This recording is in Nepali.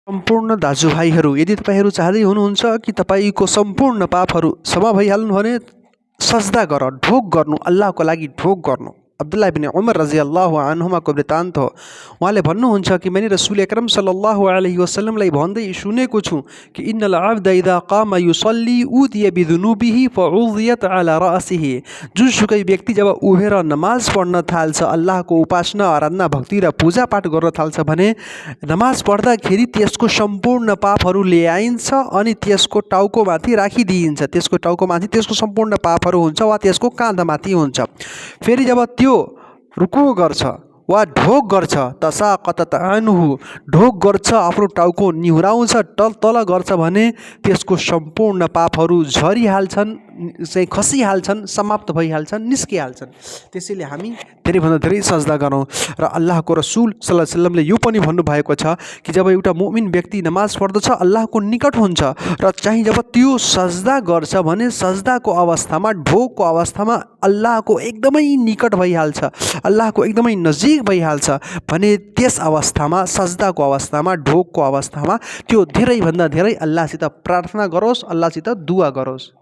सम्पूर्ण दाजुभाइहरू, यदि तपाईँहरू चाहँदै हुनुहुन्छ कि तपाईँको सम्पूर्ण पापहरू क्षमा भइहाल्नु भने सजदा गर, ढोक गर्नु, अल्लाहको लागि ढोक गर्नु। अब्दुल्लाह इब्न उमर रज़ियल्लाहु अन्हुमाको वृत्तान्त हो। उहाँले भन्नुहुन्छ कि मैले रसूल अकरम सल्लल्लाहु अलैहि वसल्लमलाई भन्दै सुनेको छु कि इन्नल अब्द इज़ा क़ाम युसल्ली उतिया बिदुनुबिही फउज़ियत अला रअसिही। जुनसुकै व्यक्ति जब उभेर नमाज पढ्न थाल्छ, अल्लाहको उपासना, आराधना, भक्ति र पूजापाठ गर्न थाल्छ भने नमाज पढ्दाखेरि त्यसको सम्पूर्ण पापहरू ल्याइन्छ अनि त्यसको टाउकोमाथि राखिदिइन्छ। त्यसको टाउकोमाथि त्यसको सम्पूर्ण पापहरू हुन्छ वा त्यसको काँधमाथि हुन्छ। फेरि जब त्यो रुकू गर्छ वा ढोक गर्छ, तसाक़तत अन्हु, ढोक गर्छ, आफ्नो टाउको निहुराउँछ, तल गर्छ भने त्यसको सम्पूर्ण पापहरू झरिहाल्छन्, चाहिँ खसिहाल्छन्, समाप्त भइहाल्छन्, निस्किहाल्छन्। त्यसैले हामी धेरैभन्दा धेरै सजदा गरौँ। र अल्लाहको रसूल सल्लल्लाहु अलैहि वसल्लमले यो पनि भन्नुभएको छ कि जब एउटा मुमिन व्यक्ति नमाज पढ्दछ अल्लाहको निकट हुन्छ र चाहिँ जब त्यो सजदा गर्छ भने सजदाको अवस्थामा, ढोकको अवस्थामा अल्लाहको एकदमै निकट भइहाल्छ, अल्लाहको एकदमै नजिक भइहाल्छ भने त्यस अवस्थामा, सजदाको अवस्थामा, ढोकको अवस्थामा त्यो धेरैभन्दा धेरै अल्लाहसित प्रार्थना गरोस्, अल्लाहसित दुआ गरोस्।